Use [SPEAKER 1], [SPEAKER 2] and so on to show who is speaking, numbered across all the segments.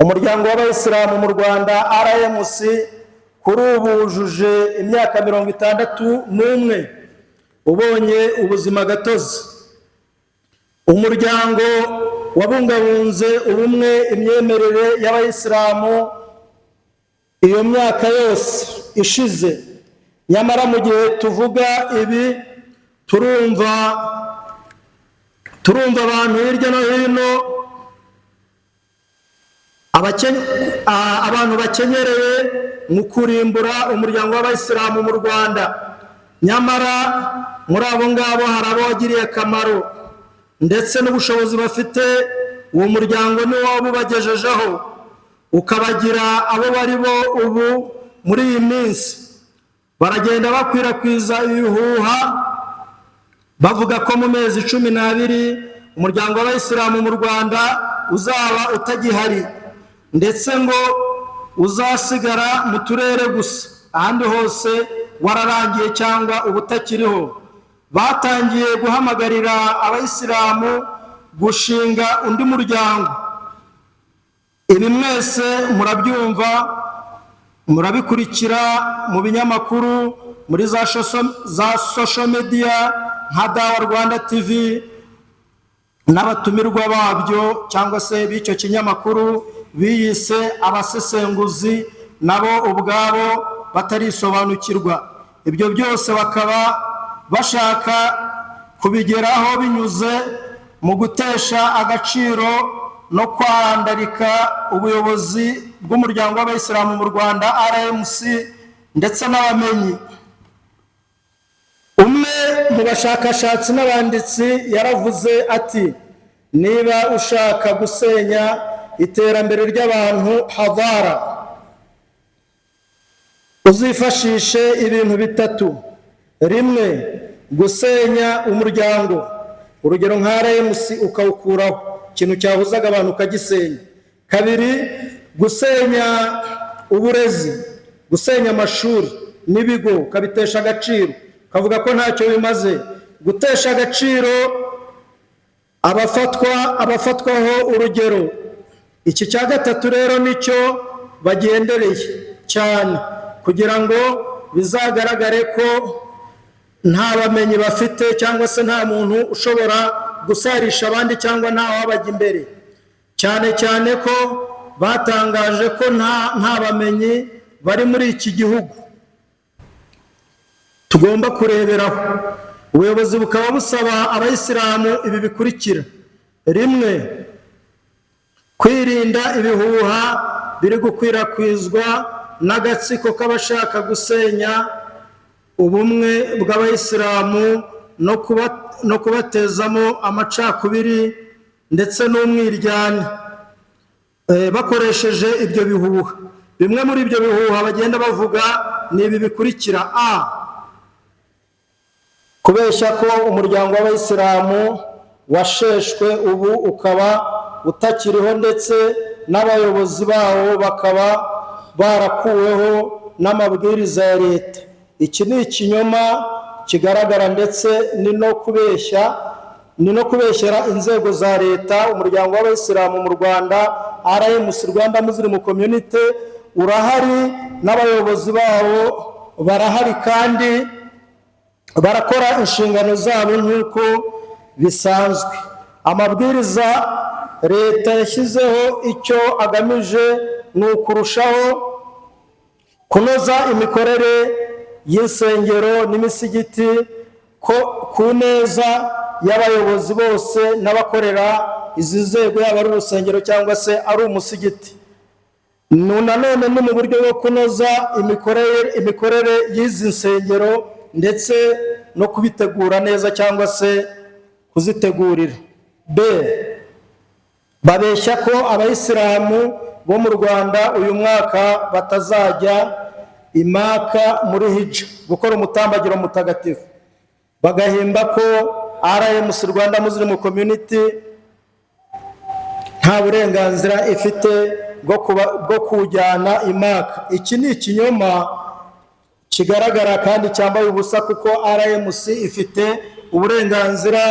[SPEAKER 1] umuryango w'abayisilamu mu Rwanda RMC kuri ubu wujuje imyaka 61 ubonye ubuzima gatozi. Umuryango wabungabunze ubumwe imyemerere y'abayisilamu iyo myaka yose ishize, nyamara mu gihe tuvuga ibi turumva abantu hirya no hino abantu bakenyereye mu kurimbura umuryango w'abayisilamu mu Rwanda. Nyamara muri abo ngabo hari abawagiriye akamaro ndetse n'ubushobozi bafite, uwo muryango ni wo wabubagejejeho ukabagira abo bari bo ubu. Muri iyi minsi baragenda bakwirakwiza ibihuha bavuga ko mu mezi 12 umuryango w'abayisilamu mu Rwanda uzaba utagihari, ndetse ngo uzasigara mu turere gusa, ahandi hose wararangiye cyangwa ubutakiriho. Batangiye guhamagarira abayisilamu gushinga undi muryango. Ibi mwese murabyumva, murabikurikira mu binyamakuru, muri za social media nka Dawa Rwanda TV n'abatumirwa babyo cyangwa se b'icyo kinyamakuru biyise abasesenguzi, nabo ubwabo batarisobanukirwa. Ibyo byose bakaba bashaka kubigeraho binyuze mu gutesha agaciro no kwandarika ubuyobozi bw'umuryango w'abayisilamu mu Rwanda RMC ndetse n'abamenyi. Umwe mu bashakashatsi n'abanditsi yaravuze ati, niba ushaka gusenya iterambere ry'abantu hadhara, uzifashishe ibintu bitatu. Rimwe, gusenya umuryango, urugero nka RMC ukawukuraho, ikintu cyahuzaga abantu ukagisenya. Kabiri, gusenya uburezi, gusenya amashuri n'ibigo ukabitesha agaciro, kavuga ko ntacyo bimaze, gutesha agaciro abafatwaho urugero. Iki cya gatatu rero nicyo bagendereye cyane, kugira ngo bizagaragare ko nta bamenyi bafite cyangwa se nta muntu ushobora gusarisha abandi cyangwa nta wabajya imbere. Cyane cyane ko batangaje ko nta bamenyi bari muri iki gihugu. Tugomba kureberaho. Ubuyobozi bukaba busaba abayisilamu ibi bikurikira. Rimwe, kwirinda ibihuha biri gukwirakwizwa n'agatsiko k'abashaka gusenya ubumwe bw'abayisilamu no kubatezamo amacakubiri ndetse n'umwiryane bakoresheje ibyo bihuha. Bimwe muri ibyo bihuha bagenda bavuga ni ibi bikurikira. A, kubeshya ko umuryango w'abayisilamu washeshwe ubu ukaba utakiriho, ndetse n'abayobozi bawo bakaba barakuweho n'amabwiriza ya leta. Iki ni ikinyoma kigaragara, ndetse ni no kubeshyera inzego za leta. Umuryango w'abayisilamu mu Rwanda RMC, Rwanda Muslim Community, urahari n'abayobozi bawo barahari kandi barakora inshingano zabo nk'uko bisanzwe. Amabwiriza leta yashyizeho icyo agamije ni ukurushaho kunoza imikorere y'insengero n'imisigiti ku neza y'abayobozi bose n'abakorera izi nzego, yaba ari urusengero cyangwa se ari umusigiti. Nanone ni mu buryo bwo kunoza imikorere y'izi nsengero ndetse no kubitegura neza cyangwa se kuzitegurira. B, babeshya ko abayisilamu bo mu Rwanda uyu mwaka batazajya imaka muri hija gukora umutambagiro mutagatifu. Bagahimba ko RMC, Rwanda Muslim Community, nta burenganzira ifite bwo kujyana imaka. Iki ni ikinyoma kigaragara kandi cyambaye ubusa, kuko RMC ifite uburenganzira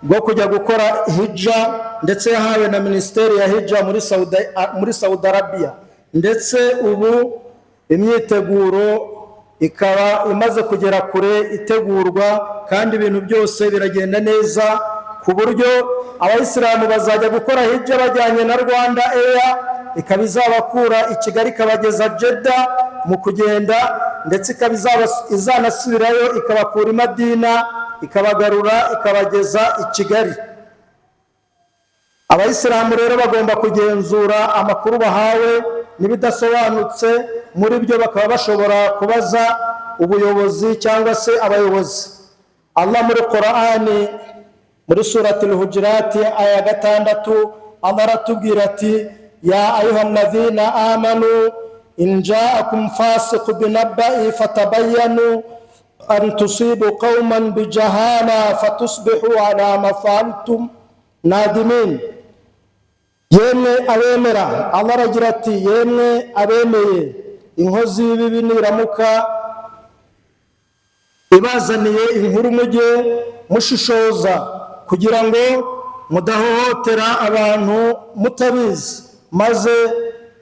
[SPEAKER 1] bwo kujya gukora hija ndetse yahawe na Minisiteri ya Hijja muri Saudi Arabia, ndetse ubu imyiteguro ikaba imaze kugera kure itegurwa, kandi ibintu byose biragenda neza ku buryo abayisilamu bazajya gukora hijja bajyanye na Rwanda Air, ikaba izabakura i Kigali ikabageza Jeddah mu kugenda, ndetse ikaba izanasubirayo ikabakura i Madina ikabagarura ikabageza i Kigali. Abayisilamu rero bagomba kugenzura amakuru bahawe, n'ibidasobanutse muri byo bakaba bashobora kubaza ubuyobozi cyangwa se abayobozi. Allah muri Qur'ani muri surati al-Hujurat aya 6 Allah aratubwira ati ya ayyuhalladhina amanu in ja'akum fasiqun binaba'in fatabayyanu an tusibu qauman bijahala fatusbihu ala ma fa'altum nadimin. Yemwe abemera, Allah aragira ati yemwe abemeye, inkozi y'ibibi niramuka ibazaniye inkuru mujye mushishoza kugira ngo mudahohotera abantu mutabizi, maze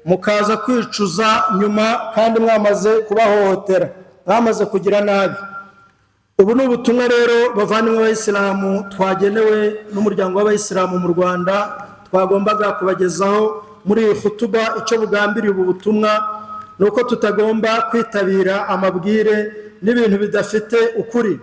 [SPEAKER 1] mukaza kwicuza nyuma kandi mwamaze kubahohotera, mwamaze kugira nabi. Ubu ni ubutumwa rero bavandimwe b'Abayisilamu twagenewe n'umuryango w'Abayisilamu mu Rwanda, twagombaga kubagezaho muri iyi khutuba. Icyo bugambiriye ubu butumwa ni uko tutagomba kwitabira amabwire n'ibintu bidafite ukuri.